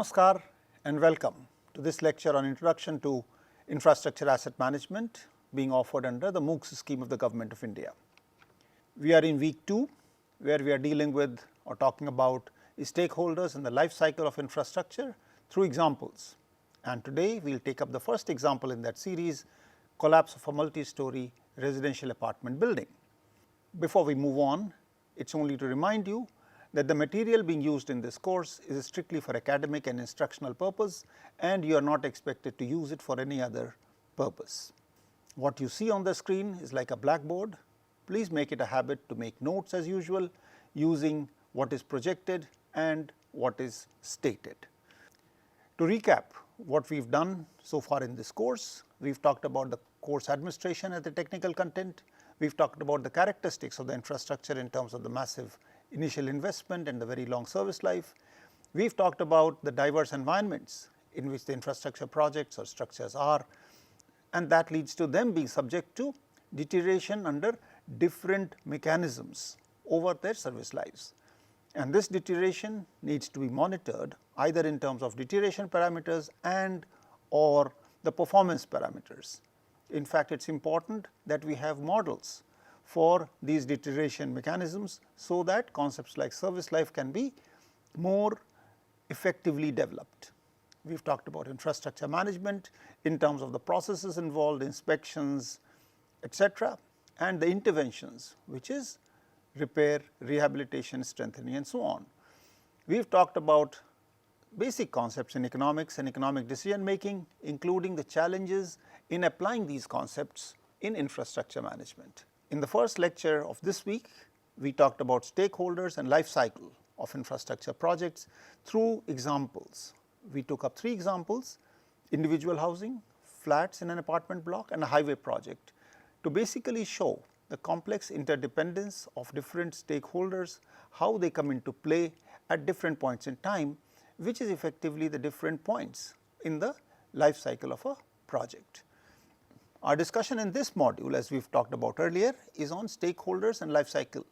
Namaskar and welcome to this lecture on Introduction to Infrastructure Asset Management being offered under the MOOCs scheme of the Government of India. We are in week 2 where we are dealing with or talking about stakeholders in the life cycle of infrastructure through examples. And today we will take up the first example in that series, collapse of a multi-story residential apartment building. Before we move on, it is only to remind you that the material being used in this course is strictly for academic and instructional purpose, and you are not expected to use it for any other purpose. What you see on the screen is like a blackboard. Please make it a habit to make notes as usual using what is projected and what is stated. To recap what we have done so far in this course, we have talked about the course administration and the technical content. We have talked about the characteristics of the infrastructure in terms of the massive initial investment and the very long service life. We have talked about the diverse environments in which the infrastructure projects or structures are, and that leads to them being subject to deterioration under different mechanisms over their service lives. And this deterioration needs to be monitored either in terms of deterioration parameters and or the performance parameters. In fact, it is important that we have models for these deterioration mechanisms, so that concepts like service life can be more effectively developed. We have talked about infrastructure management in terms of the processes involved, inspections, etc., and the interventions, which is repair, rehabilitation, strengthening and so on. We have talked about basic concepts in economics and economic decision making, including the challenges in applying these concepts in infrastructure management. In the first lecture of this week, we talked about stakeholders and life cycle of infrastructure projects through examples. We took up 3 examples: individual housing, flats in an apartment block and a highway project, to basically show the complex interdependence of different stakeholders, how they come into play at different points in time, which is effectively the different points in the life cycle of a project. Our discussion in this module, as we have talked about earlier, is on stakeholders and life cycle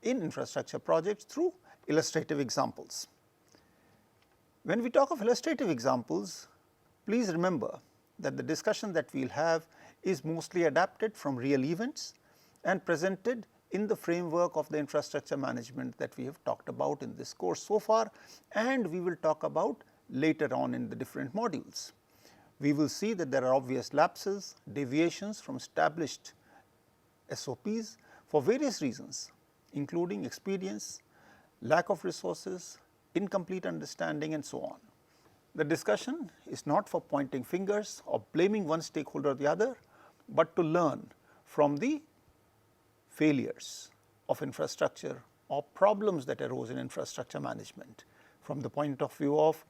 in infrastructure projects through illustrative examples. When we talk of illustrative examples, please remember that the discussion that we will have is mostly adapted from real events and presented in the framework of the infrastructure management that we have talked about in this course so far, and we will talk about later on in the different modules. We will see that there are obvious lapses, deviations from established SOPs for various reasons, including experience, lack of resources, incomplete understanding and so on. The discussion is not for pointing fingers or blaming one stakeholder or the other, but to learn from the failures of infrastructure or problems that arose in infrastructure management from the point of view of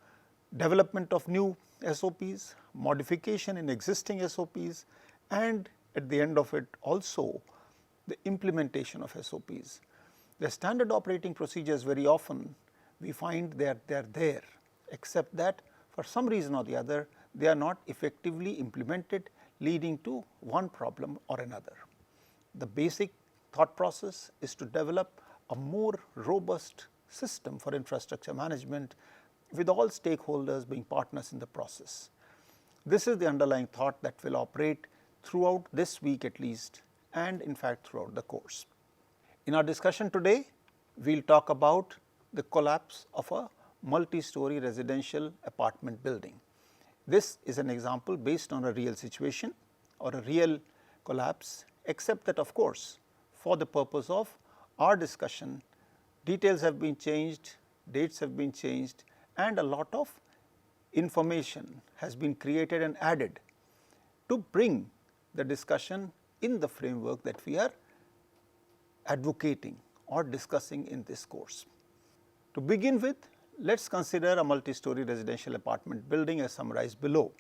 development of new SOPs, modification in existing SOPs, and at the end of it also the implementation of SOPs. The standard operating procedures, very often we find they are there, except that for some reason or the other they are not effectively implemented, leading to one problem or another. The basic thought process is to develop a more robust system for infrastructure management with all stakeholders being partners in the process. This is the underlying thought that will operate throughout this week at least, and in fact throughout the course. In our discussion today, we will talk about the collapse of a multi-story residential apartment building. This is an example based on a real situation or a real collapse, except that of course for the purpose of our discussion, details have been changed, dates have been changed, and a lot of information has been created and added to bring the discussion in the framework that we are advocating or discussing in this course. To begin with, let us consider a multi-story residential apartment building as summarized below.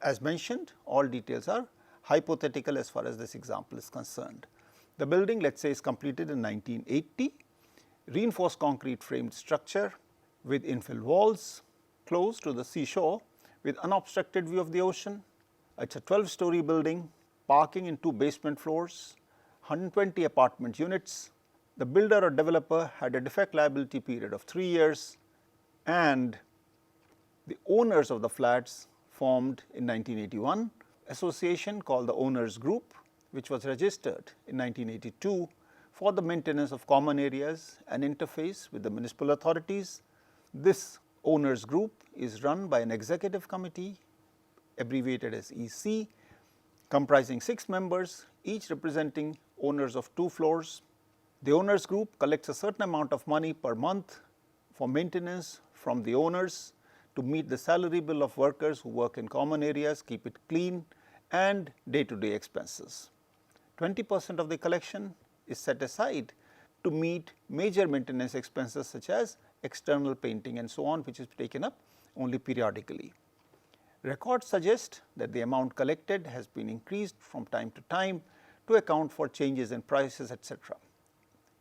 As mentioned, all details are hypothetical as far as this example is concerned. The building, let us say, is completed in 1980, reinforced concrete framed structure with infill walls close to the seashore with unobstructed view of the ocean. It is a 12-story building, parking in 2 basement floors, 120 apartment units. The builder or developer had a defect liability period of 3 years, and the owners of the flats formed in 1981, association called the Owners Group, which was registered in 1982 for the maintenance of common areas and interface with the municipal authorities. This Owners Group is run by an executive committee, abbreviated as EC, comprising 6 members, each representing owners of 2 floors. The Owners Group collects a certain amount of money per month for maintenance from the owners to meet the salary bill of workers who work in common areas, keep it clean, and day-to-day expenses. 20% of the collection is set aside to meet major maintenance expenses such as external painting and so on, which is taken up only periodically. Records suggest that the amount collected has been increased from time to time to account for changes in prices, etc.,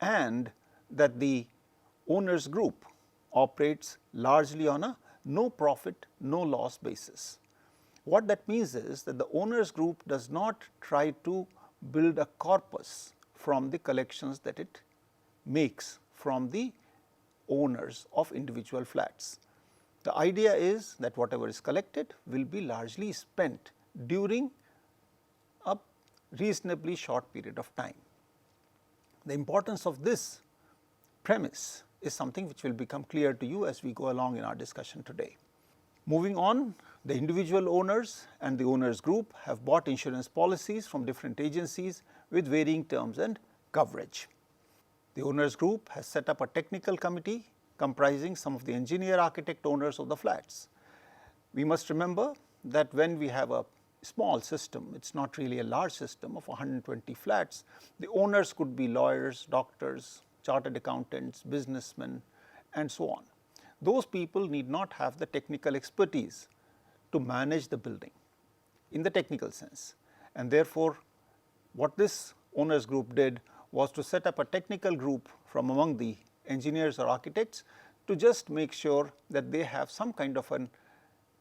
and that the Owners Group operates largely on a no profit, no loss basis. What that means is that the Owners Group does not try to build a corpus from the collections that it makes from the owners of individual flats. The idea is that whatever is collected will be largely spent during a reasonably short period of time. The importance of this premise is something which will become clear to you as we go along in our discussion today. Moving on, the individual owners and the Owners Group have bought insurance policies from different agencies with varying terms and coverage. The Owners Group has set up a technical committee comprising some of the engineer architect owners of the flats. We must remember that when we have a small system, it is not really a large system of 120 flats, the owners could be lawyers, doctors, chartered accountants, businessmen, and so on. Those people need not have the technical expertise to manage the building in the technical sense, and therefore, what this Owners Group did was to set up a technical group from among the engineers or architects to just make sure that they have some kind of an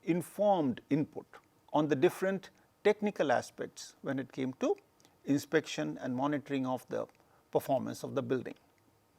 informed input on the different technical aspects when it came to inspection and monitoring of the performance of the building.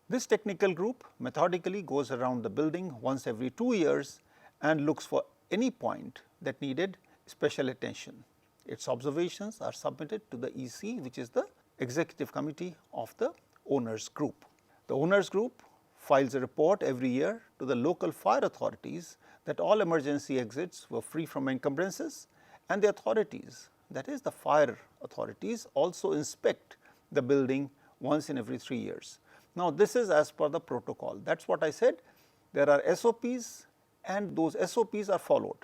This technical group methodically goes around the building once every 2 years and looks for any point that needed special attention. Its observations are submitted to the EC, which is the executive committee of the Owners Group. The Owners Group files a report every year to the local fire authorities that all emergency exits were free from encumbrances, and the authorities, that is the fire authorities, also inspect the building once in every 3 years. Now, this is as per the protocol. That is what I said. There are SOPs and those SOPs are followed.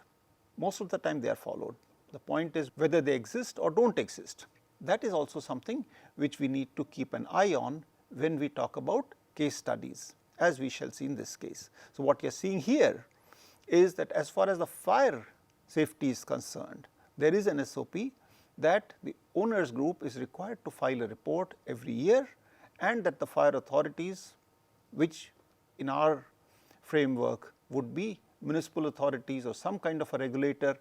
Most of the time they are followed. The point is whether they exist or do not exist. That is also something which we need to keep an eye on when we talk about case studies, as we shall see in this case. So, what you are seeing here is that as far as the fire safety is concerned, there is an SOP that the Owners Group is required to file a report every year, and that the fire authorities, which in our framework would be municipal authorities or some kind of a regulator,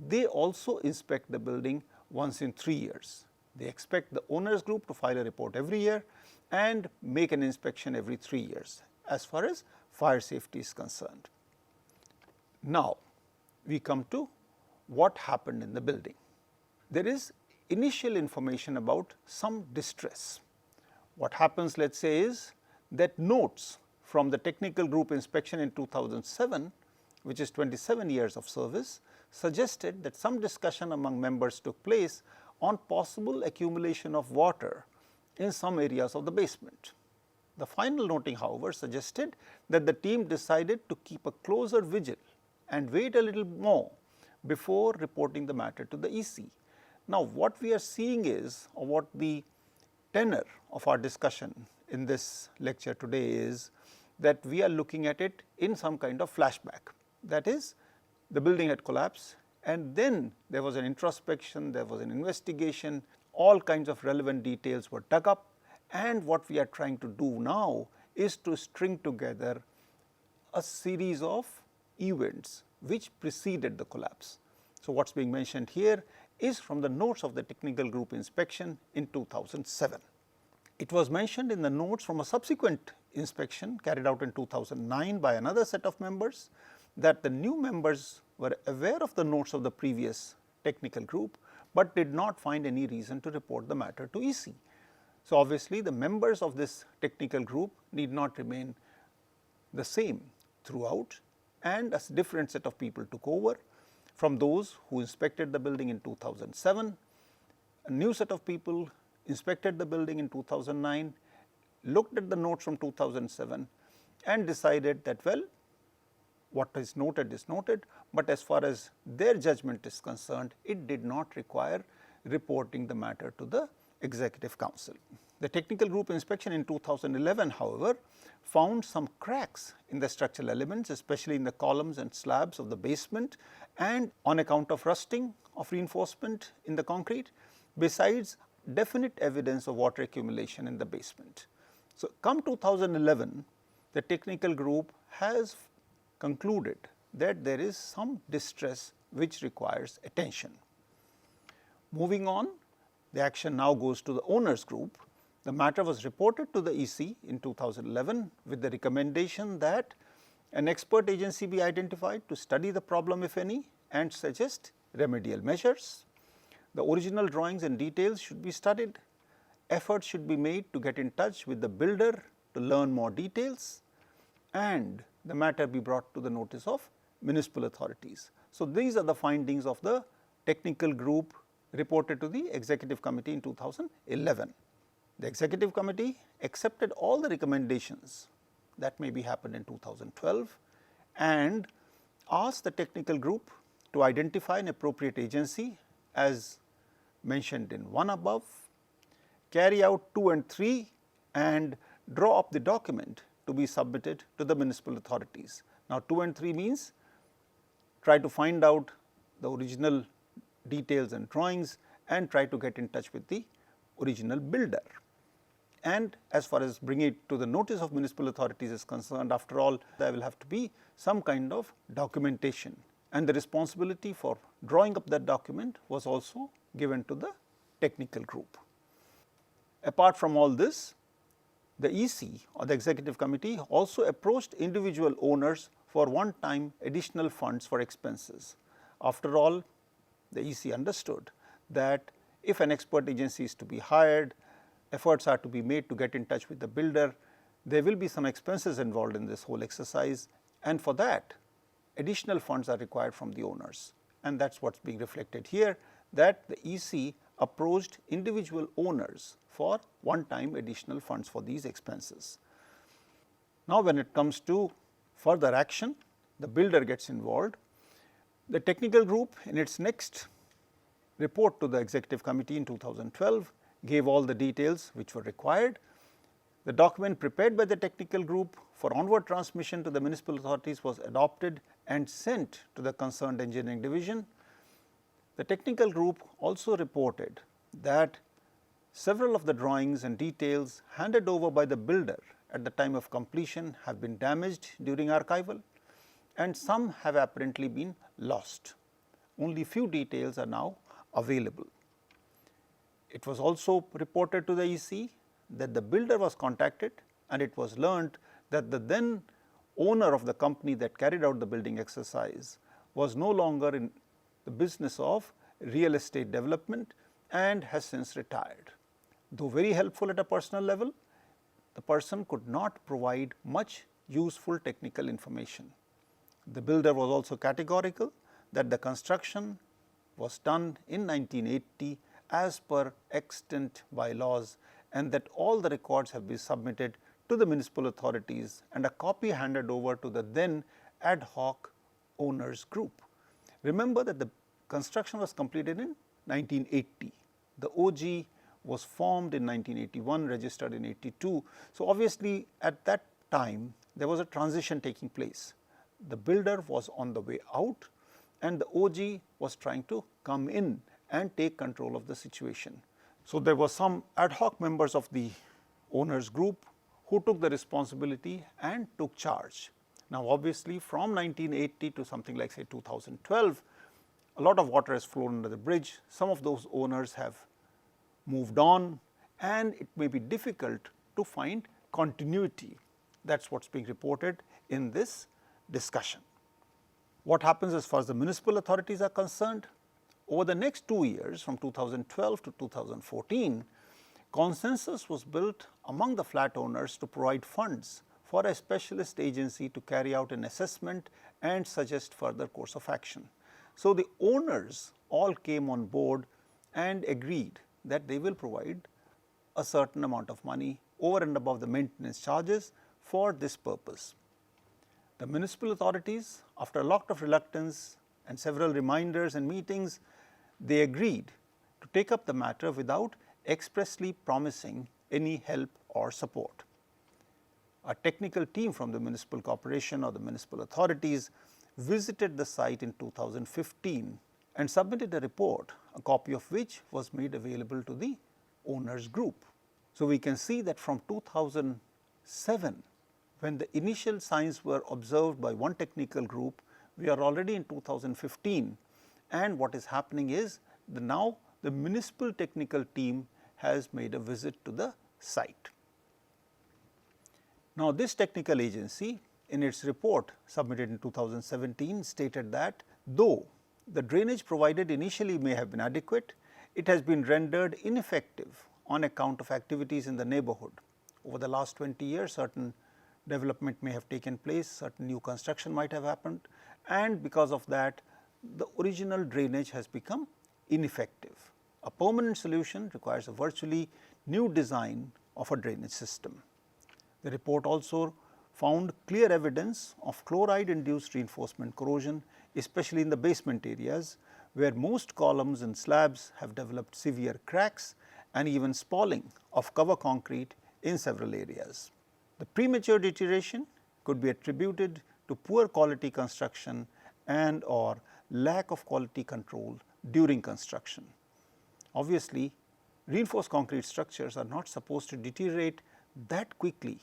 they also inspect the building once in 3 years. They expect the Owners Group to file a report every year and make an inspection every 3 years as far as fire safety is concerned. Now, we come to what happened in the building. There is initial information about some distress. What happens, let us say, is that notes from the technical group inspection in 2007, which is 27 years of service, suggested that some discussion among members took place on possible accumulation of water in some areas of the basement. The final noting, however, suggested that the team decided to keep a closer vigil and wait a little more before reporting the matter to the EC. Now, what we are seeing is, or what the tenor of our discussion in this lecture today is, that we are looking at it in some kind of flashback. That is, the building had collapsed and then there was an introspection, there was an investigation, all kinds of relevant details were dug up, and what we are trying to do now is to string together a series of events which preceded the collapse. So, what is being mentioned here is from the notes of the technical group inspection in 2007. It was mentioned in the notes from a subsequent inspection carried out in 2009 by another set of members, that the new members were aware of the notes of the previous technical group, but did not find any reason to report the matter to EC. So, obviously, the members of this technical group need not remain the same throughout, and a different set of people took over from those who inspected the building in 2007. A new set of people inspected the building in 2009, looked at the notes from 2007 and decided that, well, what is noted, but as far as their judgment is concerned, it did not require reporting the matter to the Executive Council. The technical group inspection in 2011, however, found some cracks in the structural elements, especially in the columns and slabs of the basement, and on account of rusting of reinforcement in the concrete, besides definite evidence of water accumulation in the basement. So, come 2011, the technical group has concluded that there is some distress which requires attention. Moving on, the action now goes to the owners group. The matter was reported to the EC in 2011 with the recommendation that an expert agency be identified to study the problem, if any, and suggest remedial measures. The original drawings and details should be studied. Efforts should be made to get in touch with the builder to learn more details, and the matter be brought to the notice of municipal authorities. So, these are the findings of the technical group reported to the Executive Committee in 2011. The Executive Committee accepted all the recommendations that maybe happened in 2012 and asked the technical group to identify an appropriate agency as mentioned in 1 above, carry out 2 and 3, and draw up the document to be submitted to the municipal authorities. Now, 2 and 3 means try to find out the original details and drawings and try to get in touch with the original builder. And as far as bringing it to the notice of municipal authorities is concerned, after all, there will have to be some kind of documentation, and the responsibility for drawing up that document was also given to the technical group. Apart from all this, the EC or the Executive Committee also approached individual owners for one-time additional funds for expenses. After all, the EC understood that if an expert agency is to be hired, efforts are to be made to get in touch with the builder, there will be some expenses involved in this whole exercise, and for that additional funds are required from the owners, and that is what is being reflected here, that the EC approached individual owners for one-time additional funds for these expenses. Now, when it comes to further action, the builder gets involved. The technical group in its next report to the Executive Committee in 2012 gave all the details which were required. The document prepared by the technical group for onward transmission to the municipal authorities was adopted and sent to the concerned engineering division. The technical group also reported that several of the drawings and details handed over by the builder at the time of completion have been damaged during archival, and some have apparently been lost. Only few details are now available. It was also reported to the EC that the builder was contacted, and it was learnt that the then owner of the company that carried out the building exercise was no longer in the business of real estate development and has since retired. Though very helpful at a personal level, the person could not provide much useful technical information. The builder was also categorical that the construction was done in 1980 as per extant bylaws, and that all the records have been submitted to the municipal authorities and a copy handed over to the then ad hoc owners group. Remember that the construction was completed in 1980. The OG was formed in 1981, registered in 82. So, obviously, at that time there was a transition taking place. The builder was on the way out and the OG was trying to come in and take control of the situation. So, there were some ad hoc members of the owners group who took the responsibility and took charge. Now, obviously, from 1980 to something like say 2012, a lot of water has flown under the bridge. Some of those owners have moved on, and it may be difficult to find continuity. That is what is being reported in this discussion. What happens as far as the municipal authorities are concerned? Over the next 2 years, from 2012 to 2014, consensus was built among the flat owners to provide funds for a specialist agency to carry out an assessment and suggest further course of action. So, the owners all came on board and agreed that they will provide a certain amount of money over and above the maintenance charges for this purpose. The municipal authorities, after a lot of reluctance and several reminders and meetings, they agreed to take up the matter without expressly promising any help or support. A technical team from the municipal corporation or the municipal authorities visited the site in 2015 and submitted a report, a copy of which was made available to the owners group. So, we can see that from 2007, when the initial signs were observed by one technical group, we are already in 2015, and what is happening is now the municipal technical team has made a visit to the site. Now, this technical agency in its report submitted in 2017 stated that though the drainage provided initially may have been adequate, it has been rendered ineffective on account of activities in the neighborhood. Over the last 20 years, certain development may have taken place, certain new construction might have happened, and because of that the original drainage has become ineffective. A permanent solution requires a virtually new design of a drainage system. The report also found clear evidence of chloride induced reinforcement corrosion, especially in the basement areas where most columns and slabs have developed severe cracks and even spalling of cover concrete in several areas. The premature deterioration could be attributed to poor quality construction and or lack of quality control during construction. Obviously, reinforced concrete structures are not supposed to deteriorate that quickly.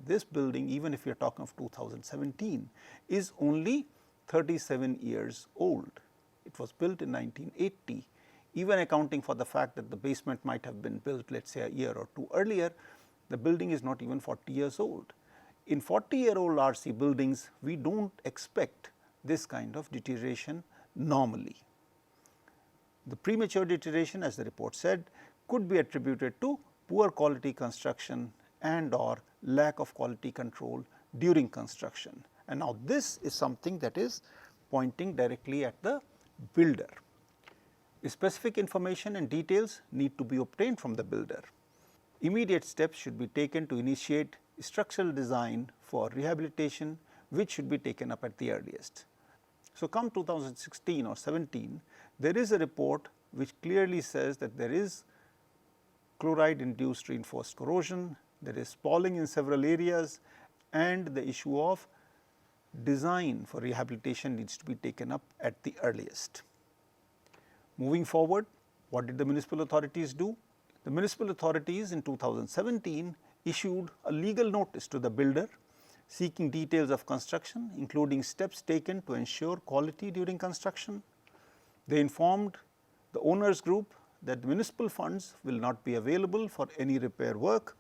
This building, even if we are talking of 2017, is only 37 years old. It was built in 1980. Even accounting for the fact that the basement might have been built, let us say, a year or two earlier, the building is not even 40 years old. In 40-year-old RC buildings, we do not expect this kind of deterioration normally. The premature deterioration, as the report said, could be attributed to poor quality construction and or lack of quality control during construction. And now, this is something that is pointing directly at the builder. Specific information and details need to be obtained from the builder. Immediate steps should be taken to initiate structural design for rehabilitation, which should be taken up at the earliest. So, come 2016 or 17, there is a report which clearly says that there is chloride induced reinforced corrosion, there is spalling in several areas, and the issue of design for rehabilitation needs to be taken up at the earliest. Moving forward, what did the municipal authorities do? The municipal authorities in 2017 issued a legal notice to the builder seeking details of construction, including steps taken to ensure quality during construction. They informed the owners group that municipal funds will not be available for any repair work.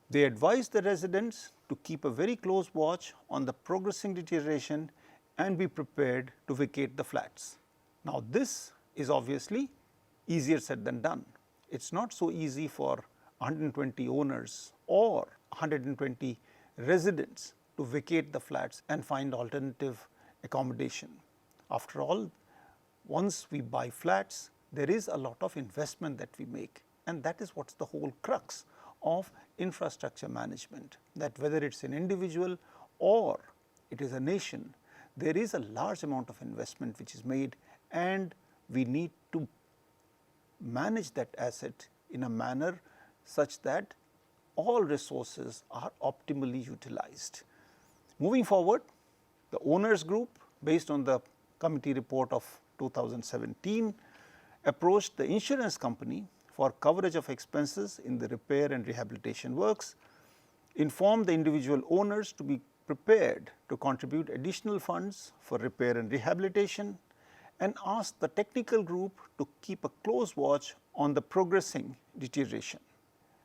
They advised the residents to keep a very close watch on the progressing deterioration and be prepared to vacate the flats. Now, this is obviously easier said than done. It is not so easy for 120 owners or 120 residents to vacate the flats and find alternative accommodation. After all, once we buy flats, there is a lot of investment that we make, and that is what is the whole crux of infrastructure management, that whether it is an individual or it is a nation, there is a large amount of investment which is made, and we need to manage that asset in a manner such that all resources are optimally utilized. Moving forward, the owners group, based on the committee report of 2017, approached the insurance company for coverage of expenses in the repair and rehabilitation works, informed the individual owners to be prepared to contribute additional funds for repair and rehabilitation, and asked the technical group to keep a close watch on the progressing deterioration.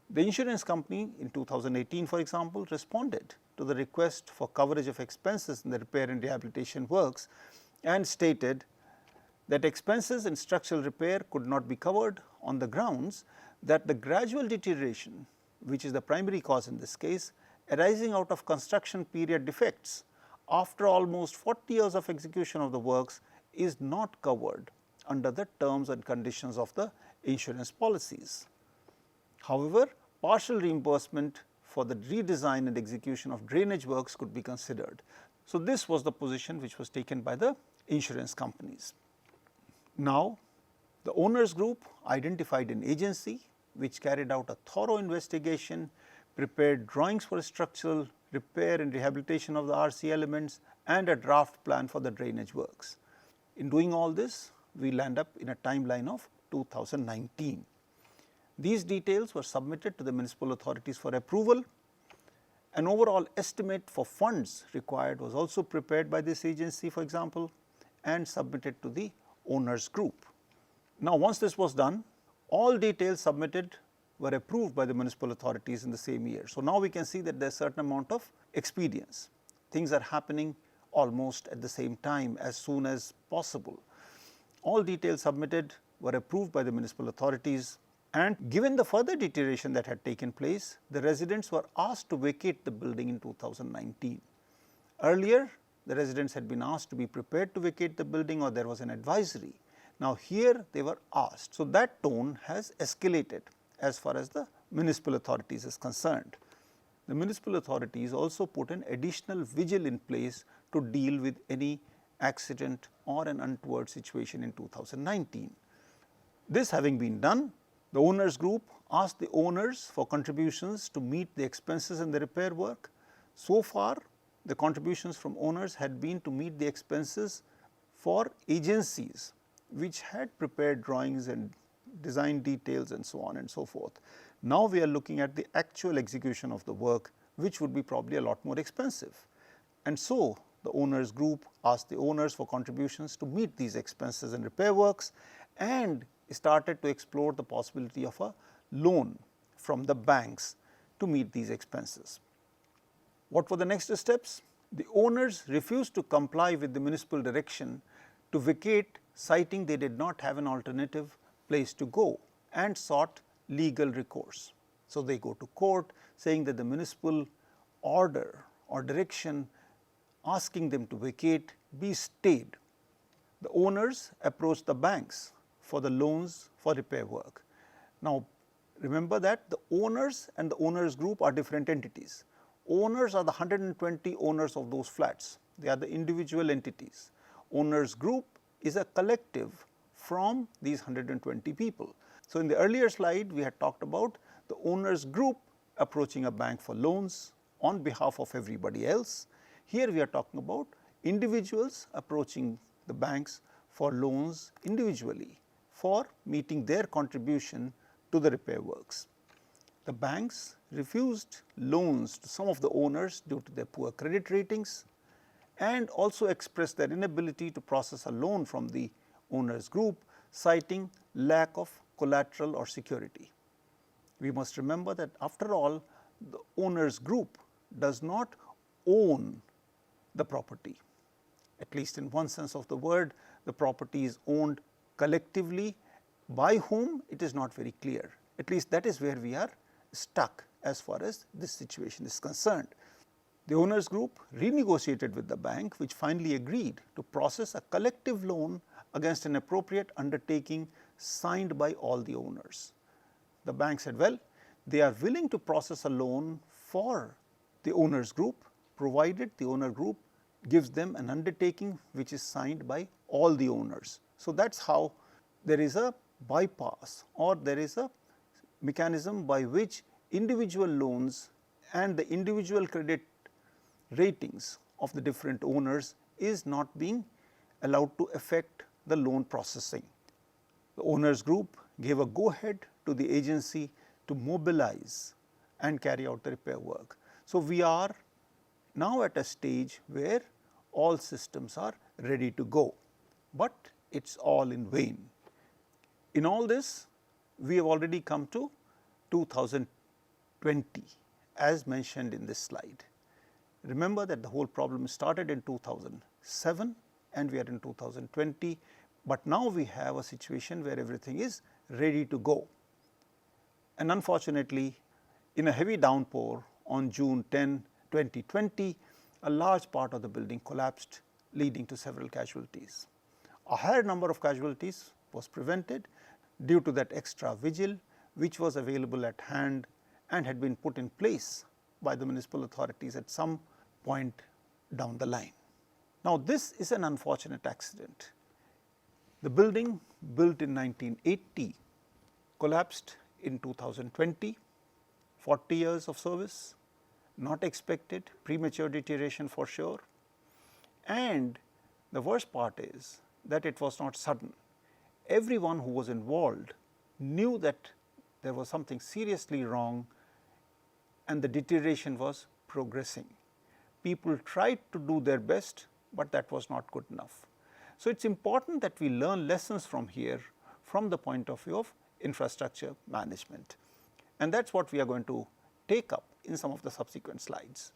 The insurance company in 2018, for example, responded to the request for coverage of expenses in the repair and rehabilitation works and stated that expenses in structural repair could not be covered on the grounds that the gradual deterioration, which is the primary cause in this case, arising out of construction period defects after almost 40 years of execution of the works is not covered under the terms and conditions of the insurance policies. However, partial reimbursement for the redesign and execution of drainage works could be considered. So, this was the position which was taken by the insurance companies. Now, the owners group identified an agency which carried out a thorough investigation, prepared drawings for structural repair and rehabilitation of the RC elements and a draft plan for the drainage works. In doing all this, we land up in a timeline of 2019. These details were submitted to the municipal authorities for approval. An overall estimate for funds required was also prepared by this agency, for example, and submitted to the owners group. Now, once this was done, all details submitted were approved by the municipal authorities in the same year. So, now we can see that there is a certain amount of expedience. Things are happening almost at the same time, as soon as possible. All details submitted were approved by the municipal authorities, and given the further deterioration that had taken place, the residents were asked to vacate the building in 2019. Earlier, the residents had been asked to be prepared to vacate the building, or there was an advisory. Now, here they were asked. So, that tone has escalated as far as the municipal authorities is concerned. The municipal authorities also put an additional vigil in place to deal with any accident or an untoward situation in 2019. This having been done, the owners group asked the owners for contributions to meet the expenses in the repair work. So far, the contributions from owners had been to meet the expenses for agencies which had prepared drawings and design details and so on and so forth. Now, we are looking at the actual execution of the work, which would be probably a lot more expensive. And so, the owners group asked the owners for contributions to meet these expenses in repair works and started to explore the possibility of a loan from the banks to meet these expenses. What were the next steps? The owners refused to comply with the municipal direction to vacate, citing they did not have an alternative place to go, and sought legal recourse. So, they go to court saying that the municipal order or direction asking them to vacate be stayed. The owners approached the banks for the loans for repair work. Now, remember that the owners and the owners group are different entities. Owners are the 120 owners of those flats. They are the individual entities. Owners group is a collective from these 120 people. So, in the earlier slide, we had talked about the owners group approaching a bank for loans on behalf of everybody else. Here, we are talking about individuals approaching the banks for loans individually for meeting their contribution to the repair works. The banks refused loans to some of the owners due to their poor credit ratings and also expressed their inability to process a loan from the owners group, citing lack of collateral or security. We must remember that after all, the owners group does not own the property. At least in one sense of the word, the property is owned collectively. By whom, it is not very clear. At least that is where we are stuck as far as this situation is concerned. The owners group renegotiated with the bank, which finally agreed to process a collective loan against an appropriate undertaking signed by all the owners. The bank said, well, they are willing to process a loan for the owners group, provided the owner group gives them an undertaking which is signed by all the owners. So, that is how there is a bypass, or there is a mechanism by which individual loans and the individual credit ratings of the different owners is not being allowed to affect the loan processing. The owners group gave a go ahead to the agency to mobilize and carry out the repair work. So, we are now at a stage where all systems are ready to go, but it is all in vain. In all this, we have already come to 2020 as mentioned in this slide. Remember that the whole problem started in 2007 and we are in 2020, but now we have a situation where everything is ready to go. And unfortunately, in a heavy downpour on June 10, 2020, a large part of the building collapsed, leading to several casualties. A higher number of casualties was prevented due to that extra vigil which was available at hand and had been put in place by the municipal authorities at some point down the line. Now, this is an unfortunate accident. The building, built in 1980, collapsed in 2020, 40 years of service, not expected, premature deterioration for sure, and the worst part is that it was not sudden. Everyone who was involved knew that there was something seriously wrong and the deterioration was progressing. People tried to do their best, but that was not good enough. So, it is important that we learn lessons from here from the point of view of infrastructure management, and that is what we are going to take up in some of the subsequent slides.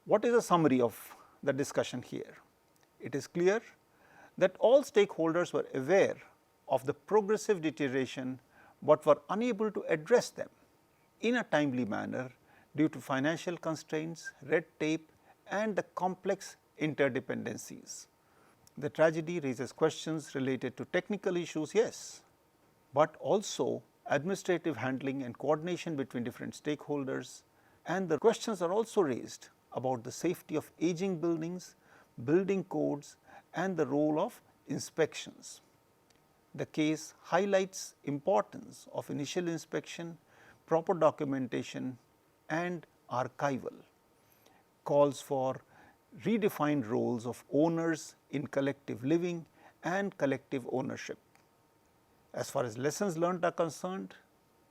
What is a summary of the discussion here? It is clear that all stakeholders were aware of the progressive deterioration, but were unable to address them in a timely manner due to financial constraints, red tape and the complex interdependencies. The tragedy raises questions related to technical issues, yes, but also administrative handling and coordination between different stakeholders, and the questions are also raised about the safety of aging buildings, building codes and the role of inspections. The case highlights importance of initial inspection, proper documentation and archival, calls for redefined roles of owners in collective living and collective ownership. As far as lessons learned are concerned,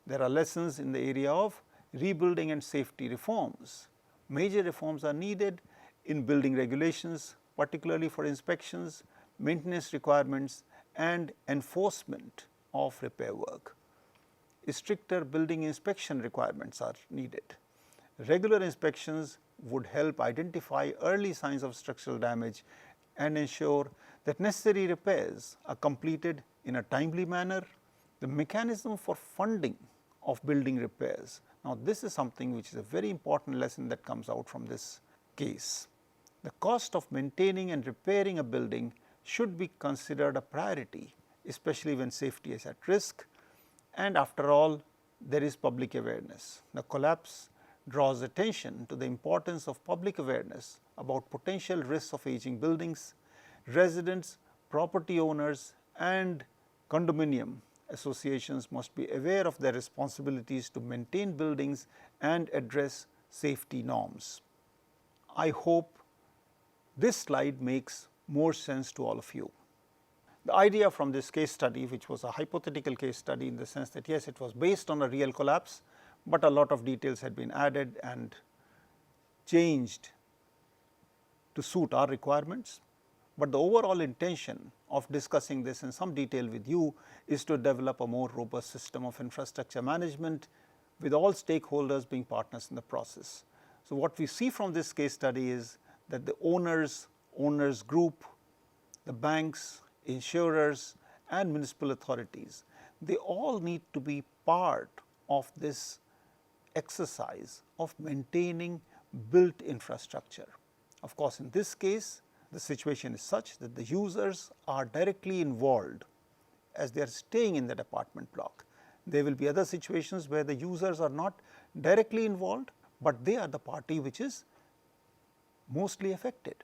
there are lessons in the area of rebuilding and safety reforms. Major reforms are needed in building regulations, particularly for inspections, maintenance requirements and enforcement of repair work. Stricter building inspection requirements are needed. Regular inspections would help identify early signs of structural damage and ensure that necessary repairs are completed in a timely manner. The mechanism for funding of building repairs. Now, this is something which is a very important lesson that comes out from this case. The cost of maintaining and repairing a building should be considered a priority, especially when safety is at risk, and after all, there is public awareness. The collapse draws attention to the importance of public awareness about potential risks of aging buildings. Residents, property owners and condominium associations must be aware of their responsibilities to maintain buildings and address safety norms. I hope this slide makes more sense to all of you. The idea from this case study, which was a hypothetical case study in the sense that yes, it was based on a real collapse, but a lot of details had been added and changed to suit our requirements. But the overall intention of discussing this in some detail with you is to develop a more robust system of infrastructure management with all stakeholders being partners in the process. So, what we see from this case study is that the owners group, the banks, insurers and municipal authorities, they all need to be part of this exercise of maintaining built infrastructure. Of course, in this case, the situation is such that the users are directly involved as they are staying in that apartment block. There will be other situations where the users are not directly involved, but they are the party which is mostly affected.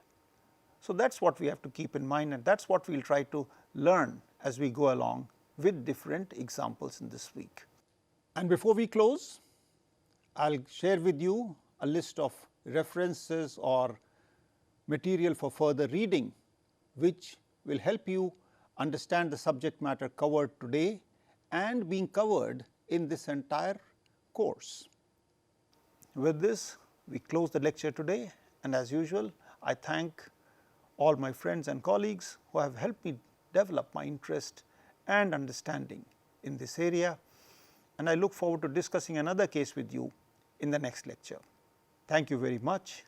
So, that is what we have to keep in mind, and that is what we will try to learn as we go along with different examples in this week. And before we close, I will share with you a list of references or material for further reading, which will help you understand the subject matter covered today and being covered in this entire course. With this, we close the lecture today, and as usual, I thank all my friends and colleagues who have helped me develop my interest and understanding in this area, and I look forward to discussing another case with you in the next lecture. Thank you very much.